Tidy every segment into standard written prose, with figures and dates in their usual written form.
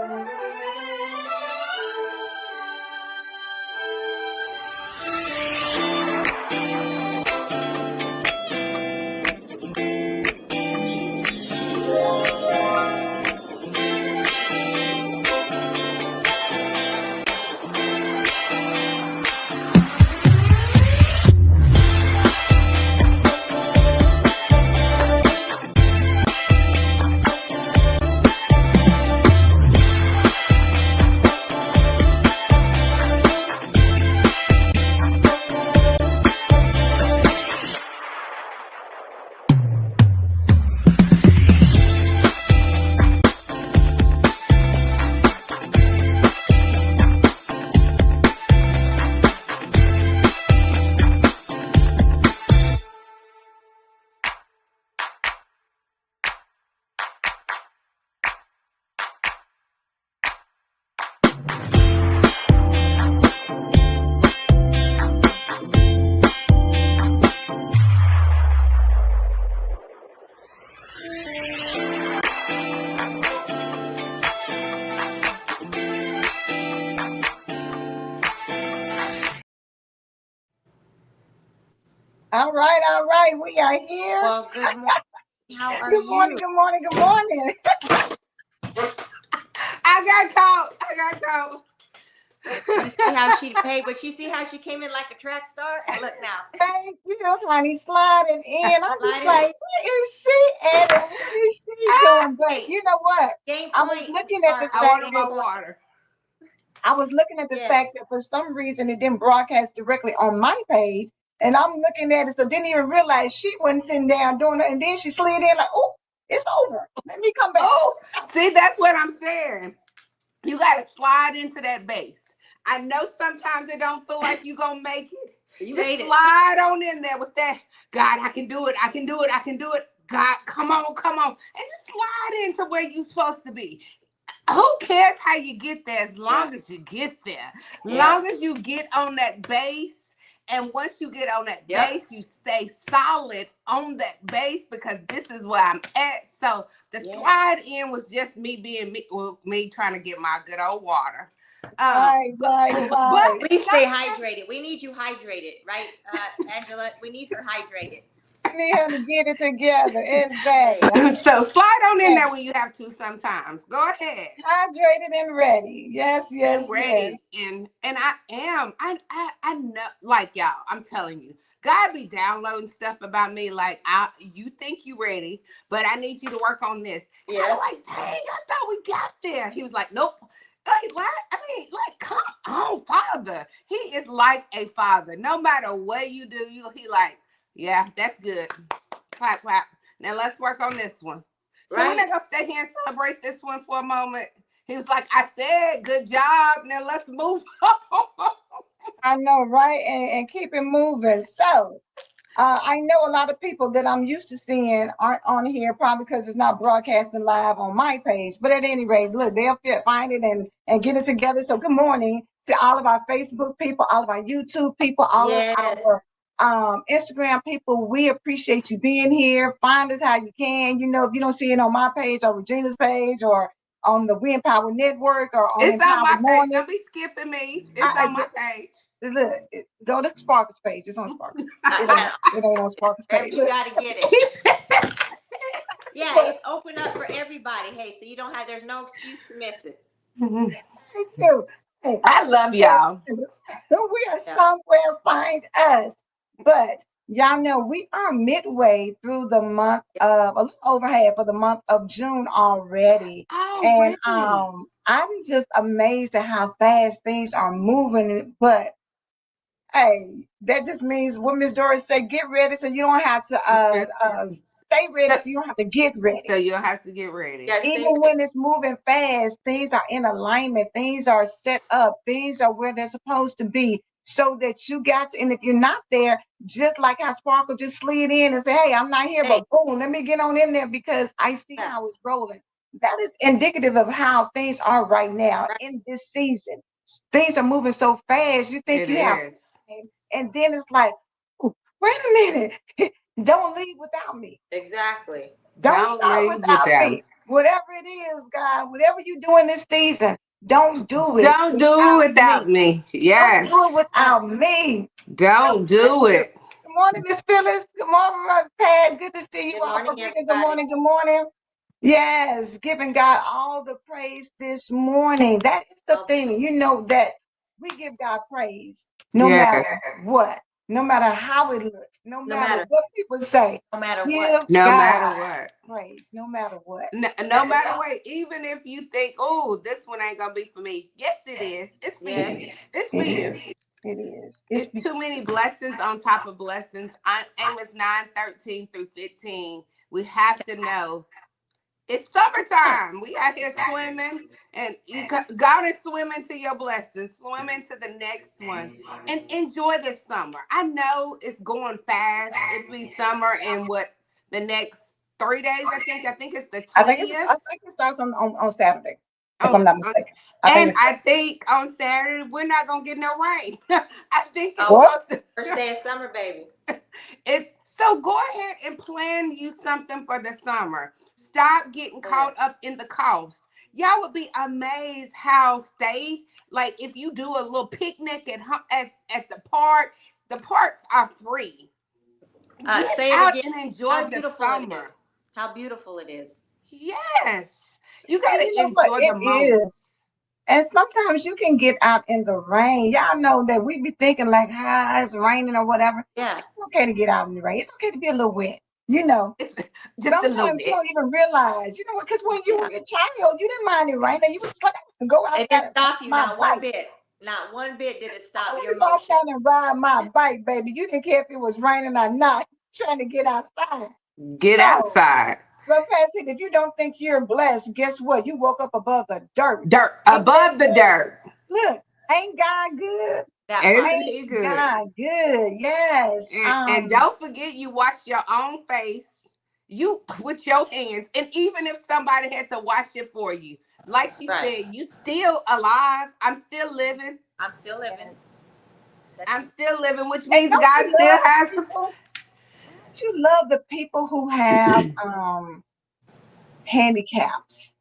All right, all right. We are here. Well, good morning. How are Good morning, you? good morning, good morning. I got caught. You see how she but you see how she came in like a track star? And look now. Thank you, honey. Sliding in. I'm just Sliding like, where is she at and what is she doing? But Hey, you know what? game I was point. looking at the Sparkle. I fact wanted Game my that point. water. I was looking at the Yes. fact that for some reason it didn't broadcast directly on my page. And I'm looking at it, so didn't even realize she wasn't sitting down doing it. And then she slid in like, oh, it's over. Let me come back. Oh, see, that's what I'm saying. You got to slide into that base. I know sometimes it don't feel like you're going to make it. You Just made it. slide on in there with that. God, I can do it. I can do it. I can do it. God, come on, come on. And just slide into where you're supposed to be. Who cares how you get there as long as you get there? Long as you get on that base. And once you get on that base, you stay solid on that base because this is where I'm at. So the slide in was just me being me trying to get my good old water. Right. But Please stay hydrated. We need you hydrated, right, Angela? We need her hydrated. Need her to get it together. Exactly. So slide on in there when you have to sometimes. Go ahead. Hydrated and ready. Yes, And ready. And I am. I know, like y'all, I'm telling you, God be downloading stuff about me. Like you think you ready, but I need you to work on this. And I'm like, dang, I thought we got there. He was like, nope. Like, come on, Father. He is like a father. No matter what you do, he like, yeah, that's good. Clap, clap. Now let's work on this one. So we're not gonna stay here and celebrate this one for a moment. He was like, I said, good job. Now let's move on. I know, right? And keep it moving. So I know a lot of people that I'm used to seeing aren't on here probably because it's not broadcasting live on my page. But at any rate, look, they'll find it and get it together. So good morning to all of our Facebook people, all of our YouTube people, all of our Instagram people. We appreciate you being here. Find us how you can. You know, if you don't see it on my page or Regina's page or on the We Empower Network or on It's on my Empower page. Don't be skipping me. It's on my page. Look, go to Sparkle's page. It's on Sparkle. It ain't on Sparkle's page. You got to get it. Yeah, it's open up for everybody. Hey, so you don't have, there's no excuse to miss it. Thank you. Hey, I love y'all. We are somewhere, find us. But y'all know we are midway through the month of, a little over half of the month of June already. And I'm just amazed at how fast things are moving. But hey, that just means what Miss Doris said, get ready so you don't have to stay ready so you don't have to get ready. So you don't have to get ready. Even when it's moving fast, things are in alignment, things are set up, things are where they're supposed to be so that you got to, and if you're not there, just like how Sparkle just slid in and said, hey, I'm not here, but boom, let me get on in there because I see how it's rolling. That is indicative of how things are right now in this season. Things are moving so fast, you think you have, and then it's like, wait a minute, don't leave without me. Exactly. Don't start without me. Whatever it is, God, whatever you do in this season, don't do it Don't do without it me. without me. Don't do it Yes. without me. Don't do it. Good morning, Miss Phyllis. Good morning, Brother Pat. Good to see you Good all. morning, Paprika, good everybody. morning, good morning. Yes, giving God all the praise this morning. That is the thing, that we give God praise no Yeah. matter what, no matter how it looks, no No matter matter, what people say. no matter what. Give No matter God what. praise no matter what. No matter what. Even if you think, oh, this one ain't gonna be for me. Yes, it is. It's for It Yes. you. is. It's for It you. is. It is. It's It's because too many blessings on top of blessings. Amos 9:13 through 15. We have to know it's summertime. We out here swimming, and you go to swim into your blessings, swim into the next one, and enjoy this summer. I know it's going fast. It'll be summer in the next 3 days. I think it's the I think it's 20th. I think it starts on Saturday, if Oh, I'm not mistaken. I think and it's I think on Saturday we're not gonna get no rain. I think it's Oh, what? supposed first to. day of summer, baby. It's so go ahead and plan you something for the summer. Stop getting caught Yes. up in the cost. Y'all would be amazed how like if you do a little picnic at the parks are free. Get Say it out again. and How enjoy the beautiful it summer. is. How beautiful it is. Yes. You And gotta you know what? enjoy It the is. moments. And sometimes you can get out in the rain. Y'all know that we be thinking like, it's raining or whatever. Yeah. It's okay to get out in the rain. It's okay to be a little wet. You know, It's just a little sometimes you bit. don't even realize, because when you Yeah. were a child, you didn't mind it raining. You were just like, I can go It outside didn't and stop ride you, my not one bike. bit. Not one bit did it I stop want your to go motion. outside and ride my bike, baby. You didn't care if it was raining or not. Trying to get outside. Get So, outside. but Pastor, if you don't think you're blessed, guess what? You woke up above the dirt. Dirt Ain't that above the good? dirt. Look, ain't God good? That part. Isn't Ain't he good? God good? Yes. And don't forget you wash your own face, you with your hands, and even if somebody had to wash it for you, like she Right. said, you still alive. I'm still living. I'm still living. That's I'm still living, which And means God still has some. don't you love the people who have handicaps?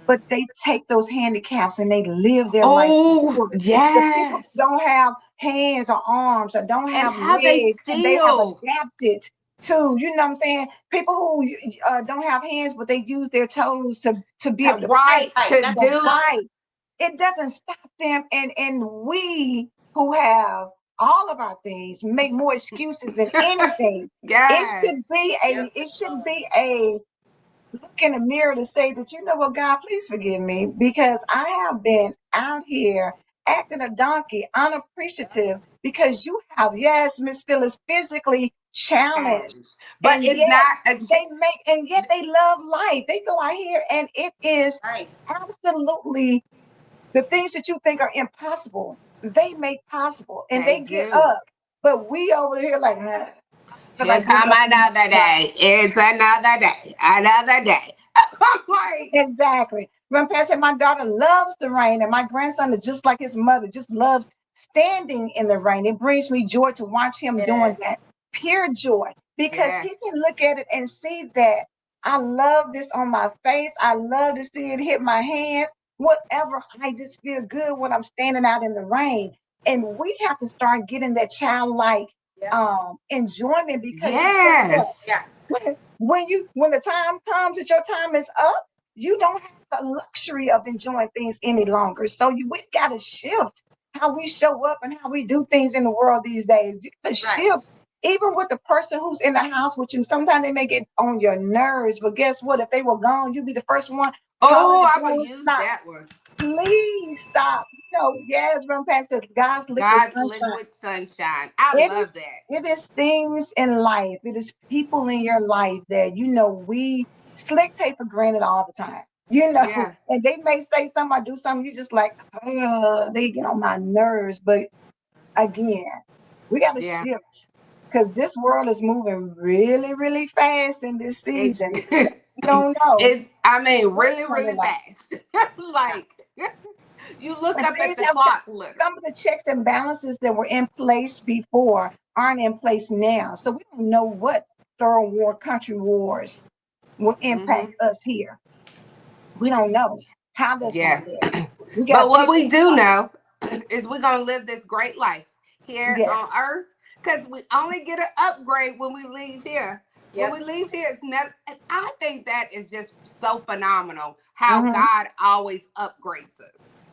But they take those handicaps and they live their life Oh for it. The people who yes, don't have hands or arms or don't and have how they legs and they have still adapted to, you know what I'm saying? People who don't have hands, but they use their toes to be to able to right paint, right. to That's to do. write. It doesn't stop them. And we who have all of our things make more excuses than anything. It Yes, should be Yep. a look in the mirror to say that, what, God, please forgive me because I have been out here acting a donkey, unappreciative, because you have, yes, Miss Phyllis, physically challenged. challenge, but And it's yet not a. and yet they love life. They go out here and it is Right. absolutely the things that you think are impossible, they make possible and They they get do. up. But we over here like, feel Here like getting come up in the another day. It's another day. Another day. I'm like, Exactly. Grandpa said my daughter loves the rain, and my grandson is just like his mother, just loves standing in the rain. It brings me joy to watch him doing Yes. that. Pure joy. Because he yes. can look at it and see that I love this on my face. I love to see it hit my hands. Whatever. I just feel good when I'm standing out in the rain. And we have to start getting that childlike Yep. enjoyment because you guess what? Yeah. Yes. When the time comes that your time is up, you don't have the luxury of enjoying things any longer. So we got to shift how we show up and how we do things in the world these days. You got to Right. shift. Even with the person who's in the house with you, sometimes they may get on your nerves, but guess what? If they were gone, you'd be the first one calling Oh, the I'm gonna phone. use Stop. that one. Please stop. Yes, run past the God's liquid God's sunshine. liquid sunshine. I It love is that. it is things in life. It is people in your life that we slick take for granted all the time. Yeah. And they may say something or do something, you just like, they get on my nerves. But again, we got to Yeah. shift because this world is moving really, really fast in this It, season. You don't know it's, I mean, what's really, really coming up. fast. Like, you look And up at things the have clock, literally. some of the checks and balances that were in place before aren't in place now. So we don't know what third war country wars will Mm-hmm. impact us here. We don't know how that's going Yeah. to be. We But got what we people. do know is we're going to live this great life here Yeah. on earth, because we only get an upgrade when we leave here. When we Yep. leave here, it's never, and I think that is just so phenomenal how Mm-hmm. God always upgrades us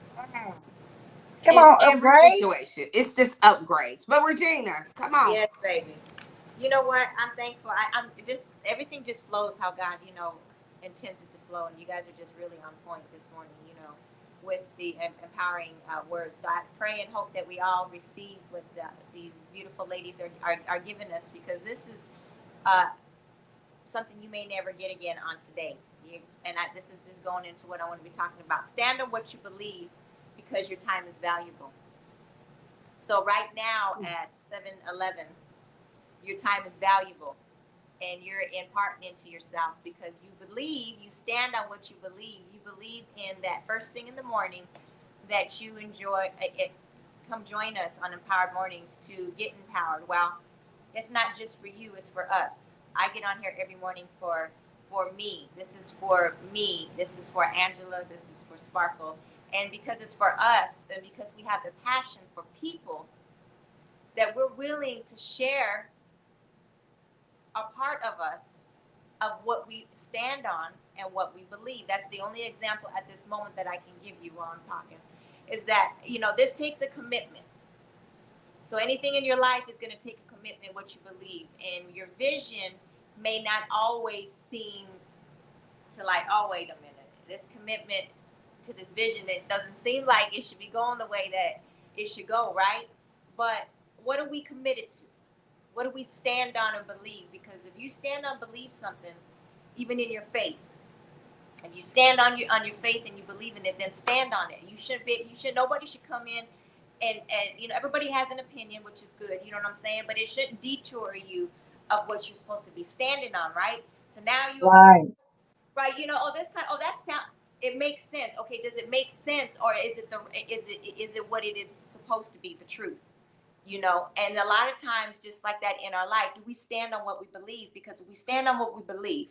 Come in on, every upgrade. situation. It's just upgrades. But Regina, come on. Yes, baby. You know what? I'm thankful. I'm just everything just flows how God, intends it to flow, and you guys are just really on point this morning. With the empowering words. So I pray and hope that we all receive what these beautiful ladies are giving us, because this is uh, something you may never get again on today. This is just going into what I want to be talking about. Stand on what you believe, because your time is valuable. So right now at 7:11, your time is valuable, and you're imparting into yourself because you believe. You stand on what you believe. You believe in that first thing in the morning that you enjoy it. Come join us on Empowered Mornings to get empowered. Well, it's not just for you, it's for us. I get on here every morning for me. This is for me. This is for Angela. This is for Sparkle. And because it's for us, and because we have the passion for people, that we're willing to share a part of us, of what we stand on and what we believe. That's the only example at this moment that I can give you while I'm talking, is that, this takes a commitment. So anything in your life is going to take a commitment, what you believe. And your vision may not always seem to like, oh, wait a minute. This commitment to this vision, it doesn't seem like it should be going the way that it should go, right? But what are we committed to? What do we stand on and believe? Because if you stand on, believe something, even in your faith, if you stand on your faith and you believe in it, then stand on it. Nobody should come in and everybody has an opinion, which is good. You know what I'm saying? But it shouldn't detour you of what you're supposed to be standing on, right? So now Right. right, that sound, it makes sense. Okay, does it make sense, or is it what it is supposed to be, the truth? And a lot of times, just like that in our life, do we stand on what we believe? Because if we stand on what we believe,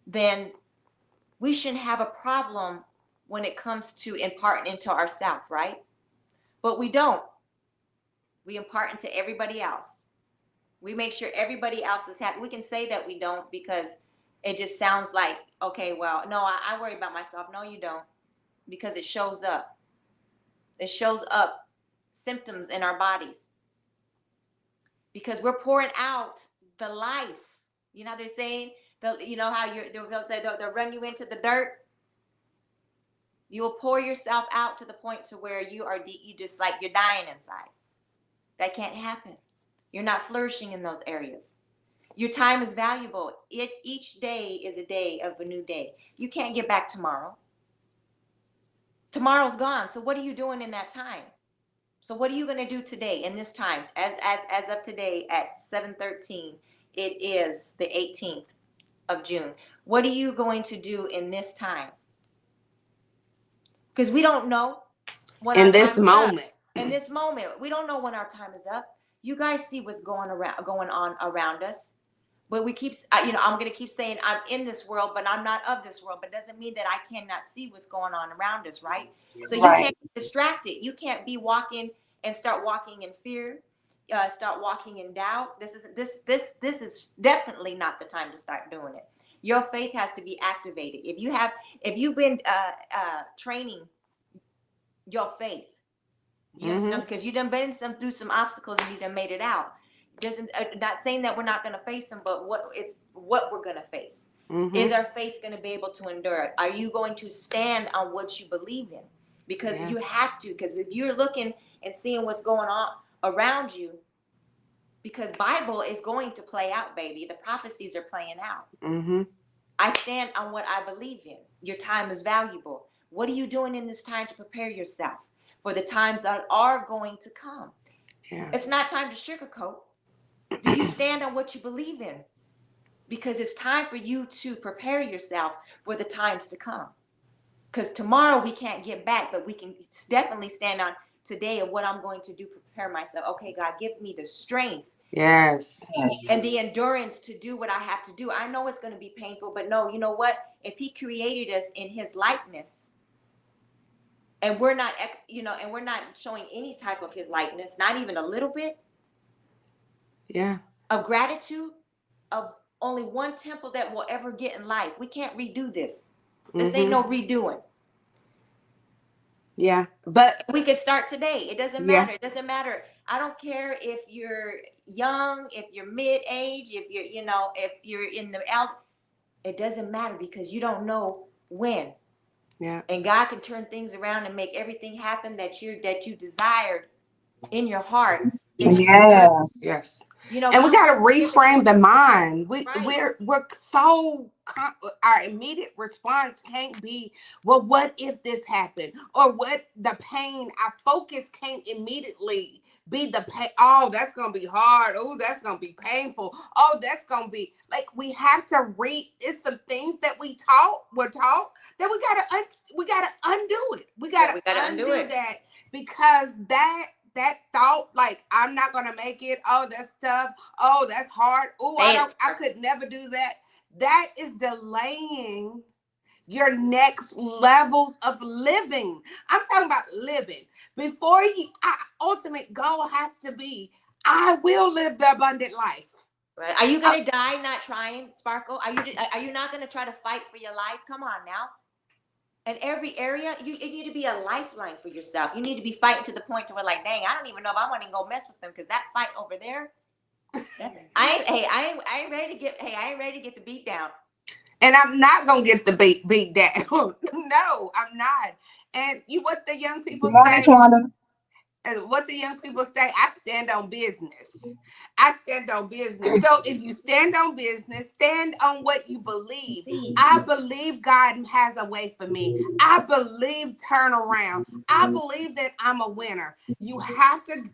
then we shouldn't have a problem when it comes to imparting into ourselves, right? But we don't. We impart into everybody else. We make sure everybody else is happy. We can say that we don't because it just sounds like, okay, well, no, I worry about myself. No, you don't, because it shows up. It shows up symptoms in our bodies because we're pouring out the life. You know how they're saying, how they'll say they'll run you into the dirt. You will pour yourself out to the point to where you just like you're dying inside. That can't happen. You're not flourishing in those areas. Your time is valuable. Each day is a day of a new day. You can't get back tomorrow. Tomorrow's gone. So what are you doing in that time? So what are you going to do today in this time? As of today at 7:13, it is the 18th of June. What are you going to do in this time? Because we don't know when our In this time is up. moment. In this moment, we don't know when our time is up. You guys see what's going on around us. But we keep, I'm going to keep saying I'm in this world, but I'm not of this world. But it doesn't mean that I cannot see what's going on around us, right? So you Right. can't be distracted. You can't be walking and start walking in fear, start walking in doubt. This is definitely not the time to start doing it. Your faith has to be activated. If you've been training your faith, you understand, because you done been through some obstacles and you done made it out. Doesn't not saying that we're not going to face them, but what we're going to face. Is our faith going to be able to endure it? Are you going to stand on what you believe in? Because you have to. Because if you're looking and seeing what's going on around you, because Bible is going to play out, baby. The prophecies are playing out. I stand on what I believe in. Your time is valuable. What are you doing in this time to prepare yourself for the times that are going to come? Yeah. It's not time to sugarcoat. Do you stand on what you believe in? Because it's time for you to prepare yourself for the times to come. Because tomorrow we can't get back, but we can definitely stand on today of what I'm going to do to prepare myself. Okay, God, give me the strength. Yes. And the endurance to do what I have to do. I know it's going to be painful, but no, you know what? if he created us in his likeness, and we're not, and we're not showing any type of his likeness, not even a little bit of gratitude, of only one temple that will ever get in life. We can't redo this. This ain't no redoing. Yeah, but we could start today. It doesn't matter. It doesn't matter. I don't care if you're young, if you're mid-age, if you're, if you're in the it doesn't matter, because you don't know when. Yeah. And God can turn things around and make everything happen that you desired in your heart. Yes. And we got to reframe the mind. We're so our immediate response can't be, well, what if this happened, or what the pain. Our focus can't immediately be the pain. Oh, that's gonna be hard. Oh, that's gonna be painful. Oh, that's gonna be like, we have to read. It's some things that we're taught that we gotta undo it. We gotta undo that, because that thought, like, I'm not gonna make it. Oh, that's tough. Oh, that's hard. Oh, I could never do that. That is delaying your next levels of living. I'm talking about living. Before our ultimate goal has to be, I will live the abundant life. Right? Are you gonna die not trying, Sparkle? Are you not gonna try to fight for your life? Come on now. In every area, you need to be a lifeline for yourself. You need to be fighting to the point to where, like, dang, I don't even know if I want to go mess with them, because that fight over there, I ain't ready to get. Hey, I ain't ready to get the beat down. And I'm not gonna get the beat down. No, I'm not. And what the young people say. What the young people say, I stand on business. I stand on business. So if you stand on business, stand on what you believe. I believe God has a way for me. I believe turnaround. I believe that I'm a winner. You have to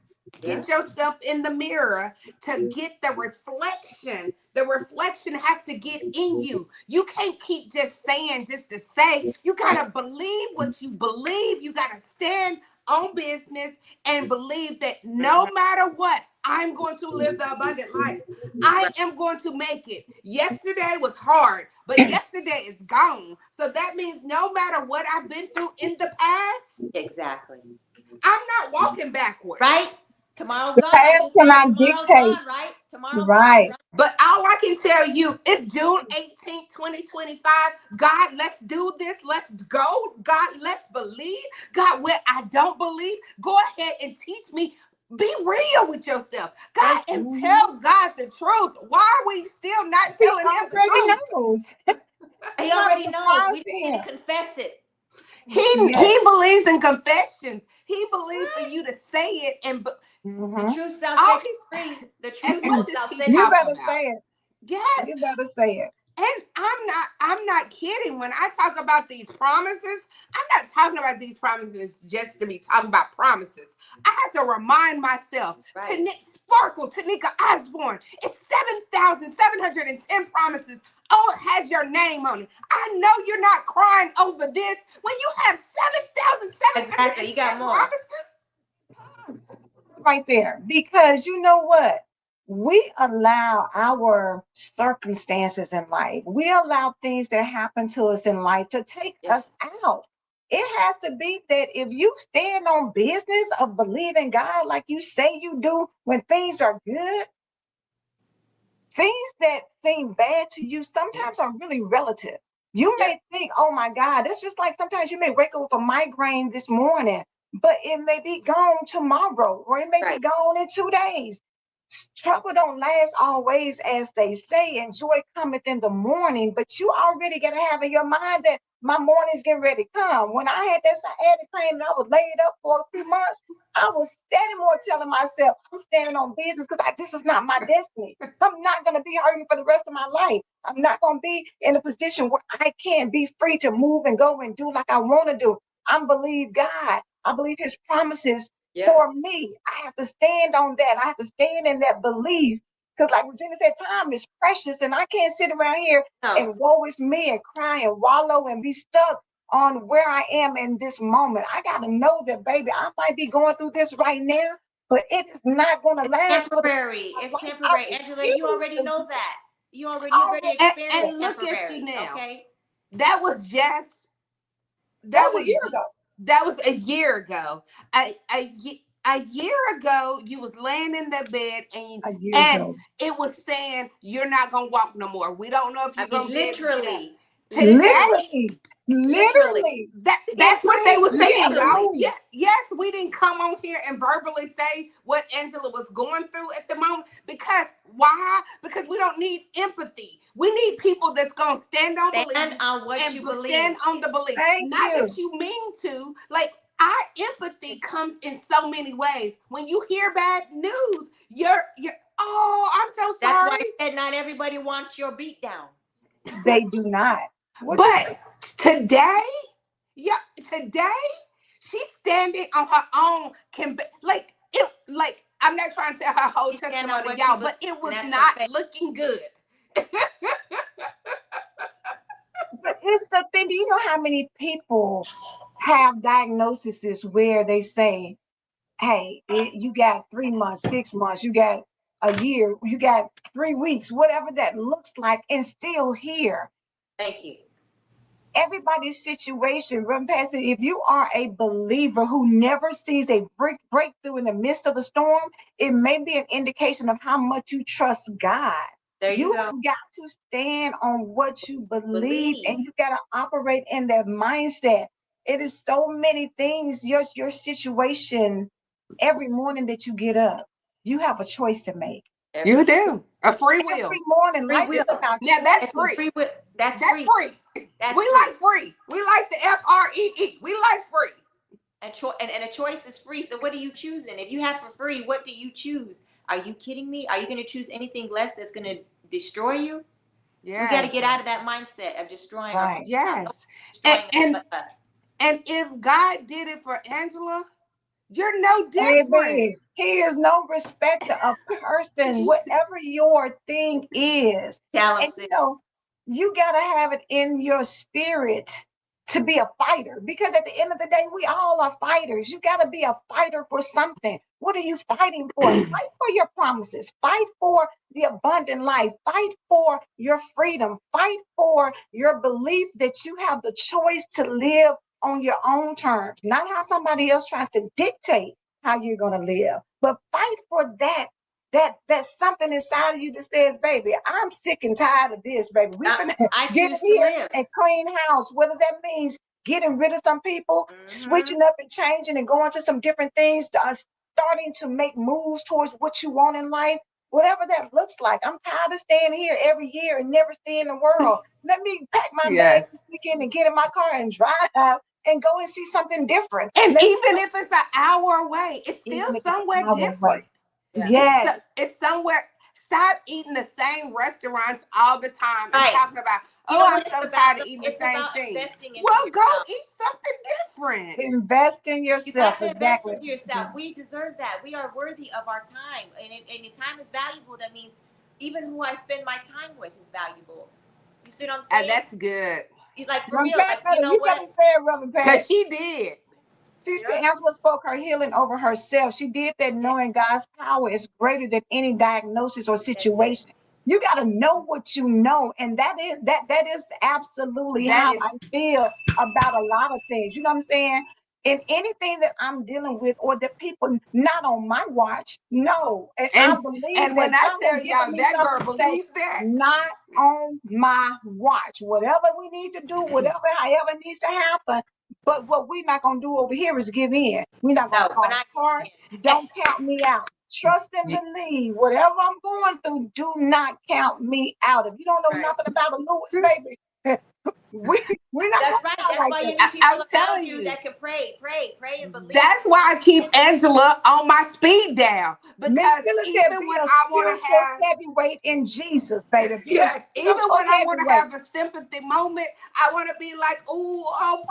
get yourself in the mirror to get the reflection. The reflection has to get in you. You can't keep just saying just to say. You got to believe what you believe. You got to stand on business and believe that no matter what, I'm going to live the abundant life. I am going to make it. Yesterday was hard, but yesterday is gone. So that means no matter what I've been through in the past, exactly, I'm not walking backwards. Right? Tomorrow's the gone. past cannot dictate. Gone, right? Tomorrow's Right. gone, right? But all I can tell you, it's June 18th, 2025. God, let's do this. Let's go. God, let's believe. God, where I don't believe, go ahead and teach me. Be real with yourself, God, and tell God the truth. Why are we still not telling him the truth? Knows. He already knows. We need to confess it. He believes in confessions. He believes for you to say it, and the truth shall set you free. The truth shall set you free. You better say it. Yes, you better say it. And I'm not kidding when I talk about these promises. I'm not talking about these promises just to be talking about promises. I have to remind myself. Sparkle, Tanika Osborne. It's 7,710 promises. Oh, it has your name on it. I know you're not crying over this when you have 7,710 you got more promises. Right there. Because you know what? We allow our circumstances in life, we allow things that happen to us in life to take us out. It has to be that if you stand on business of believing God like you say you do when things are good, things that seem bad to you sometimes are really relative. You may think, oh my God, it's just like sometimes you may wake up with a migraine this morning, but it may be gone tomorrow, or it may be gone in 2 days. Trouble don't last always, as they say, and joy cometh in the morning, but you already got to have in your mind that my morning's getting ready to come. When I had that sciatic pain and I was laid up for a few months, I was standing more telling myself, I'm standing on business because this is not my destiny. I'm not going to be hurting for the rest of my life. I'm not going to be in a position where I can't be free to move and go and do like I want to do. I believe God. I believe his promises for me. I have to stand on that. I have to stand in that belief. Because like Regina said, time is precious, and I can't sit around here and woe is me and cry and wallow and be stuck on where I am in this moment. I got to know that, baby, I might be going through this right now, but it is not going to last. Temporary. It's temporary. Angela, you already know that. You already experienced and look at you now. Okay. that was just That that was a year was ago. that was a year ago. A year ago, you was laying in the bed A year and ago. it was saying you're not gonna walk no more. We don't know if I you're mean, gonna be able to get up. literally, Today, Literally, literally, literally, that's what they were you saying, have to y'all. literally. move. Yeah, yes, we didn't come on here and verbally say what Angela was going through at the moment because why? Because we don't need empathy. We need people that's gonna stand on Stand belief on what and you stand believe. on the belief. Thank Not that you. you mean to. Like our empathy comes in so many ways. When you hear bad news, you're oh, I'm so That's why sorry. I said not everybody wants your beat down. They do not. What you say? But today, yeah, today she's standing on her own. Can be, like it, like I'm not trying to tell her whole You stand on testimony, what you y'all, believe, but it and was that's her not faith. looking good. But it's the thing. Do you know how many people have diagnoses where they say, "Hey, you got 3 months, 6 months, you got a year, you got 3 weeks, whatever that looks like," and still here. Thank you. Everybody's situation, Reverend Pastor, if you are a believer who never sees a breakthrough in the midst of the storm, it may be an indication of how much you trust God. There you You go. have got to stand on what you believe and Believe. you got to operate in that mindset. It is so many things, your situation, every morning that you get up, you have a choice to make. You Every do a free Every will. morning, free life will. is about Now that's It's a choices. free. free will. That's That's free. free. That's We free. like free. We like the free. We like free. And a choice is free. So what are you choosing? If you have for free, what do you choose? Are you kidding me? Are you going to choose anything less that's going to destroy you? We got to Yes. get out of that mindset of destroying our Right. Yes. And destroying and us. and if God did it for Angela, you're no different. Baby, he is no respecter of person, whatever your thing is. Tell them, And sis. you got to have it in your spirit to be a fighter because at the end of the day, we all are fighters. You got to be a fighter for something. What are you fighting for? Fight for your promises, fight for the abundant life, fight for your freedom, fight for your belief that you have the choice to live on your own terms, not how somebody else tries to dictate how you're going to live, but fight for that's something inside of you that says, baby, I'm sick and tired of this, baby. We finna I get in choose to here live. and clean house, whether that means getting rid of some people, Mm-hmm. switching up and changing and going to some different things, starting to make moves towards what you want in life, whatever that looks like. I'm tired of staying here every year and never seeing the world. Let me pack my bags this Yes. weekend and get in my car and drive and go and see something different. And Let me even if it's an hour away, it's still even if it's somewhere an hour different. away. Yeah. Yes. It's somewhere. Stop eating the same restaurants all the time and Right. talking about, You oh, know I'm what it's so about? tired of eating the It's same about thing. investing into Well, go yourself. eat something different. Invest in You yourself. got to invest Exactly. into yourself. We deserve that. We are worthy of our time. And if time is valuable, that means even who I spend my time with is valuable. You see what I'm saying? That's good. Like for Reverend real, Pat, like you know you better what? say it, Reverend Pat. Because she did. Sister Yep. Angela spoke her healing over herself. She did that Yes, knowing God's power is greater than any diagnosis or that's it. situation. You got to know what you know, and that is absolutely That how is, I feel about a lot of things. You know what I'm saying? In anything that I'm dealing with, or that people not on my watch, no. And I and believe and that when I God has tell given y'all me that something girl to say, believes that, not on my watch. Whatever we need to do, whatever, however needs to happen. But what we're not gonna do over here is give in. We're not gonna No, we're fall not apart. giving in. Don't count me out. Trust and believe. Whatever I'm going through, do not count me out. If you don't know Right. nothing about a Lewis, baby, we we're not That's gonna right. talk That's like why you that. need people I'm around telling you you. that can pray, and believe. That's why I keep Angela on my speed dial. Miss Because Phyllis said, even be when a I want to spiritual have, heavyweight in Jesus, baby. Be a yes, even spiritual when I want to heavyweight. have a sympathy moment, I want to be like, oh,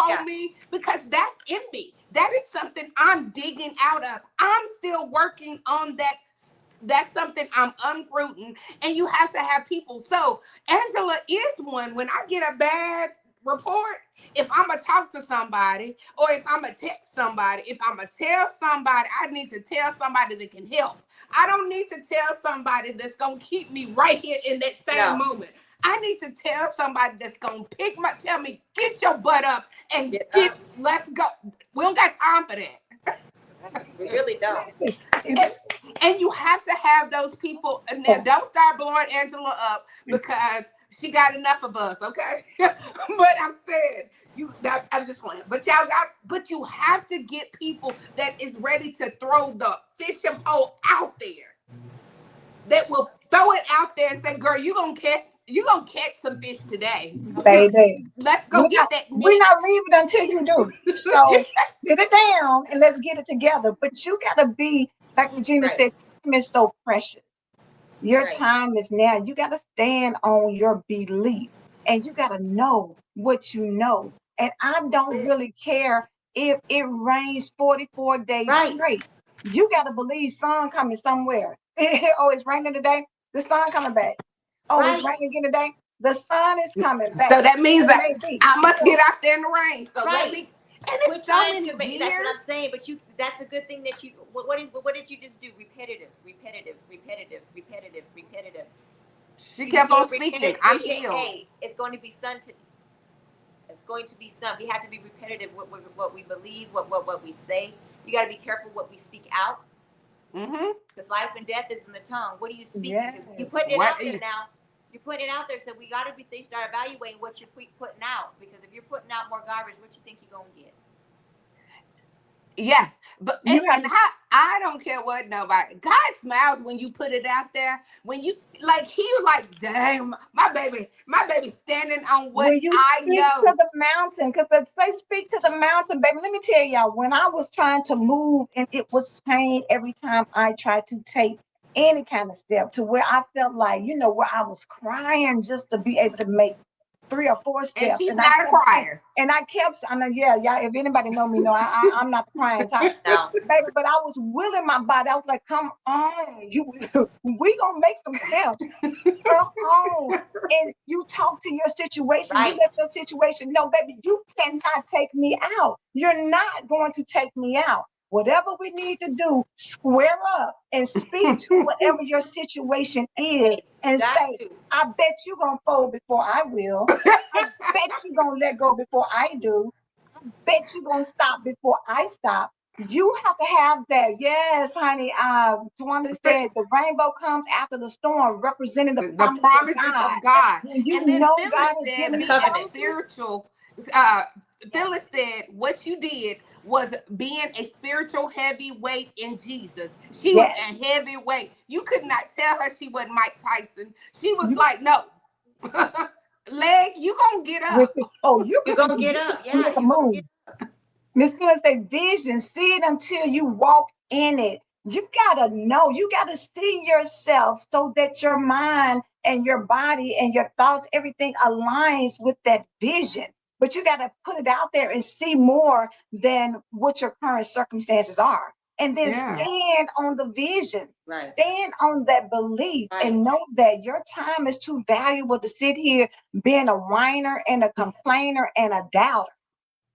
Yeah. oh, me, because that's in me. That is something I'm digging out of. I'm still working on that. That's something I'm unrooting, and you have to have people. So Angela is one. When I get a bad report, if I'm gonna talk to somebody, or if I'm gonna text somebody, if I'm gonna tell somebody, I need to tell somebody that can help. I don't need to tell somebody that's gonna keep me right here in that same No. moment. I need to tell somebody that's gonna tell me, get your butt up and Get up. let's go. We don't got time for that. We really don't. And you have to have those people. And now, don't start blowing Angela up because she got enough of us, okay? But I'm saying I'm just playing. But but you have to get people that is ready to throw the fishing pole out there. That will throw it out there and say, "Girl, you gonna catch some fish today, baby. Let's go get that We're net." not leaving until you do. So sit it down and let's get it together. But you gotta be, like Regina said, time is so precious. Your time is now. You gotta stand on your belief and you gotta know what you know. And I don't really care if it rains 44 days straight. You gotta believe sun coming somewhere. Oh, it's raining today. The sun coming back. Oh, it's raining again today. The sun is coming back. So that means that I must So, get out there in the rain. So let me. And it's so many years. That's what I'm saying. But that's a good thing that you. What did you just do? Repetitive. She kept on speaking. I'm healed. Hey, it's going to be sun. It's going to be sun. We have to be repetitive with what we believe, what we say. You got to be careful what we speak out. Because life and death is in the tongue. What do you speak? Yes. You're putting it out there now. You're putting it out there, so we got to start evaluating what you're putting out. Because if you're putting out more garbage, what you think you're gonna get? Yes, but I don't care what nobody. God smiles when you put it out there. When you he dang, my baby standing on what when you I speak know. to the mountain, because if they speak to the mountain, baby, let me tell y'all, when I was trying to move and it was pain every time I tried to take any kind of step, to where I felt like, where I was crying just to be able to make 3 or 4 steps. And she's not a crier. And I kept, yeah, if anybody know me, I'm not the crying type. No. Baby, but I was willing my body. I was like, come on, we gonna make some steps. Come on. And you talk to your situation. You let your situation know, baby, you cannot take me out. You're not going to take me out. Whatever we need to do, square up and speak to whatever your situation is and say, I bet you're going to fold before I will. I bet you're going to let go before I do. I bet you're going to stop before I stop. You have to have that. Yes, honey. Tawanda said the rainbow comes after the storm, representing the promises of God. When you and then know Phyllis God is said, giving be you a spiritual. Phyllis said, what you did was being a spiritual heavyweight in Jesus. She was a heavyweight. You could not tell her she wasn't Mike Tyson. She was like, no. Leg, you gonna get up. You're gonna get up. Yeah, you're gonna get up. Miss Phyllis said, vision, see it until you walk in it. You gotta know, you gotta see yourself so that your mind and your body and your thoughts, everything aligns with that vision. But you gotta put it out there and see more than what your current circumstances are. And then stand on the vision, stand on that belief, and know that your time is too valuable to sit here being a whiner and a complainer and a doubter.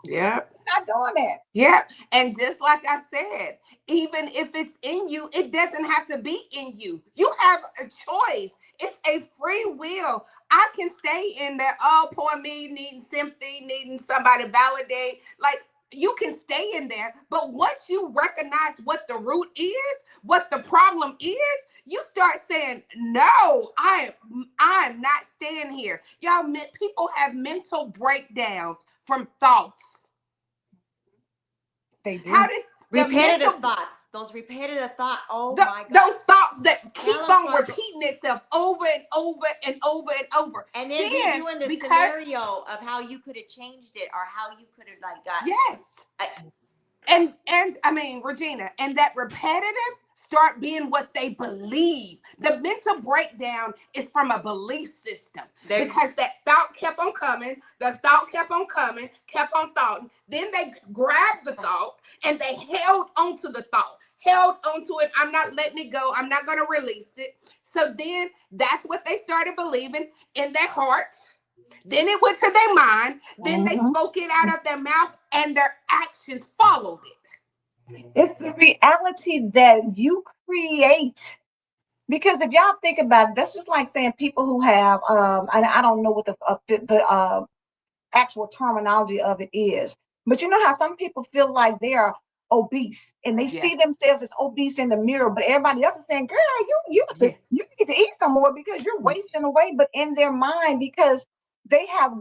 Yeah. Not doing that. Yeah. And just like I said, even if it's in you, it doesn't have to be in you. You have a choice. It's a free will. I can stay in there, oh, poor me, needing sympathy, needing somebody to validate. Like, you can stay in there, but once you recognize what the root is, what the problem is, you start saying, no, I'm not staying here. Y'all, people have mental breakdowns from thoughts. They do. How did repetitive thoughts? Those repetitive thoughts. Oh my God! Those thoughts that keep on repeating itself over and over and over and over. And then you're doing the scenario of how you could have changed it or how you could have got. Yes. And I mean, Regina, and that repetitive start being what they believe. The mental breakdown is from a belief system because that thought kept on coming. The thought kept on coming, kept on thoughting. Then they grabbed the thought and they held onto the thought, held onto it. I'm not letting it go. I'm not going to release it. So then that's what they started believing in their hearts. Then it went to their mind. Then they spoke it out of their mouth and their actions followed it. It's the reality that you create Because if y'all think about it, that's just like saying people who have, and I don't know what the actual terminology of it is. But you know how some people feel like they're obese and they Yeah. see themselves as obese in the mirror, but everybody else is saying, "Girl, Yeah. you need to eat some more because you're wasting away." But in their mind, because they have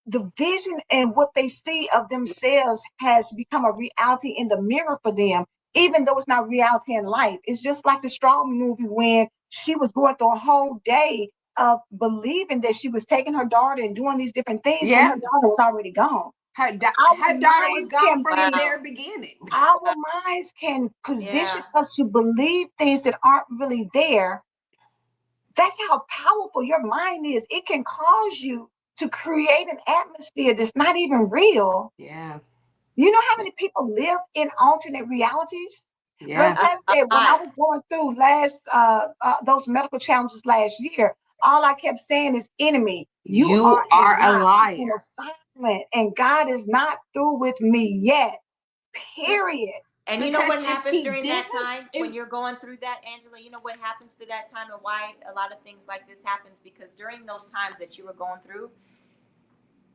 the vision and what they see of themselves has become a reality in the mirror for them, even though it's not reality in life. It's just like the Straw movie when she was going through a whole day of believing that she was taking her daughter and doing these different things when Yeah. her daughter was already gone. Her Our daughter was minds gone can from the Wow. very beginning. our minds can Yeah. position us to believe things that aren't really there. That's how powerful your mind is. It can cause you to create an atmosphere that's not even real. Yeah. You know how many people live in alternate realities? Like Yeah. I A said, when I lot. was going through those medical challenges last year, all I kept saying is, "Enemy, you You are a are a lie, an liar. assignment, and God is not through with me yet." Be- Period. And you know Because what if happens she during that didn't, time when you're going through that, Angela? You know what happens to that time and why a lot of things like this happens? Because during those times that you were going through,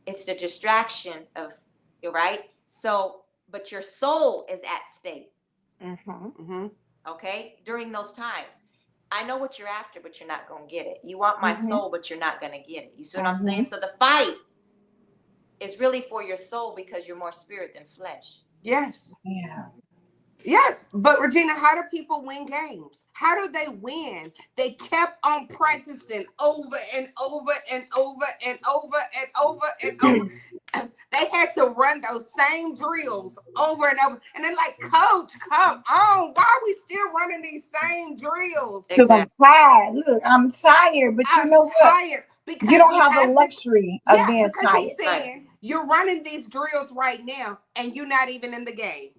it's the distraction of, you're right. So, but your soul is at stake. Mm-hmm. mm-hmm. Okay, during those times. I know what you're after, but you're not going to get it. You want my Mm-hmm. soul, but you're not going to get it. You see what I'm Mm-hmm. saying? So the fight is really for your soul because you're more spirit than flesh. Yes. Yeah. Yes, but Regina, how do people win games? How do they win? They kept on practicing over and over and over and over and over and over. They had to run those same drills over and over. And they're like, Coach, come on. Why are we still running these same drills? Because I'm Exactly. tired. Look, I'm tired, but you I'm know what? tired You because don't you have the have to. luxury of Yeah, being because he's tired. Right. saying you're running these drills right now and you're not even in the game.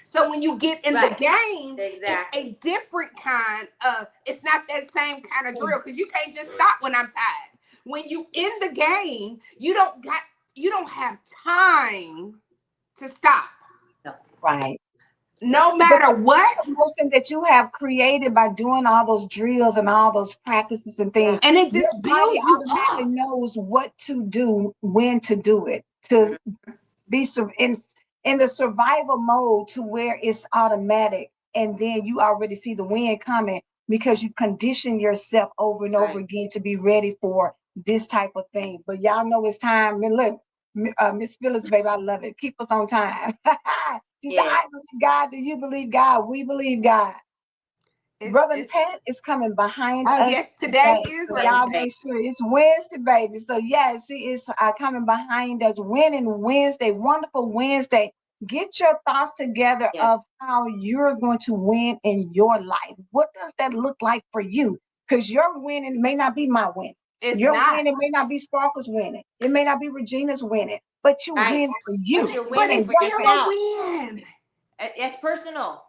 So when you get in the Right. game, it's a Exactly. different kind of, it's not that same kind of drill because you can't just stop when I'm tired. When you in the game, you don't have time to stop. No. Right. No But matter the what. emotion that you have created by doing all those drills and all those practices and Yeah. things, And it your just body builds you automatically up. knows what to do, when to do it, to Mhm. be in the survival mode to where it's automatic, and then you already see the wind coming because you condition yourself over and over Right. again to be ready for this type of thing. But y'all know it's time. And look, Miss Phyllis, baby, I love it. Keep us on time. She said, Yes. "I believe God. Do you believe God? We believe God." Brother It's Pat is coming behind oh us yes, today today. is So y'all Wednesday. Wednesday. make sure it's Wednesday, baby. So yeah, she is coming behind us. Winning Wednesday, wonderful Wednesday. Get your thoughts together Yes. of how you're going to win in your life. What does that look like for you? Because your winning may not be my win. It's Your not. winning may not be Sparkle's winning. It may not be Regina's winning, but you Right. win for But you. you're But winning And it's for what still a yourself. win. It's personal.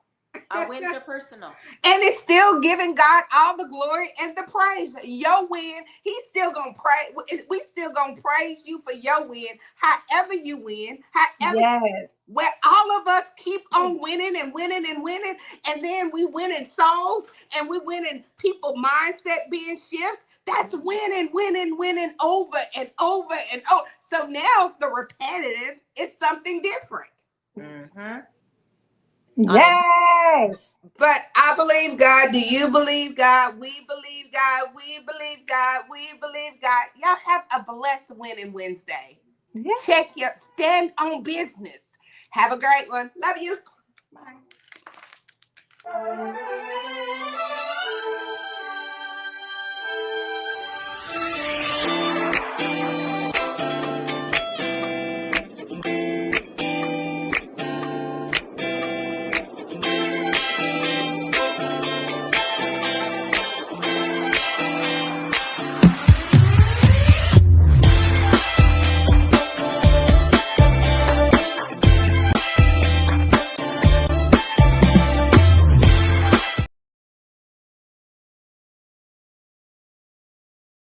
Our wins are personal. And it's still giving God all the glory and the praise. Your win, he's still gonna pray. We still gonna praise you for your win. However you win, however yes. where all of us keep on winning and winning and winning, and then we win in souls and we win in people mindset being shift. That's winning, winning, winning over and over and over. So now the repetitive is something different. Mm-hmm. On a Yes. But I believe God. Do you believe God? We believe God. We believe God. We believe God. Y'all have a blessed winning Wednesday. Yes. Check your stand on business. Have a great one. Love you. Bye.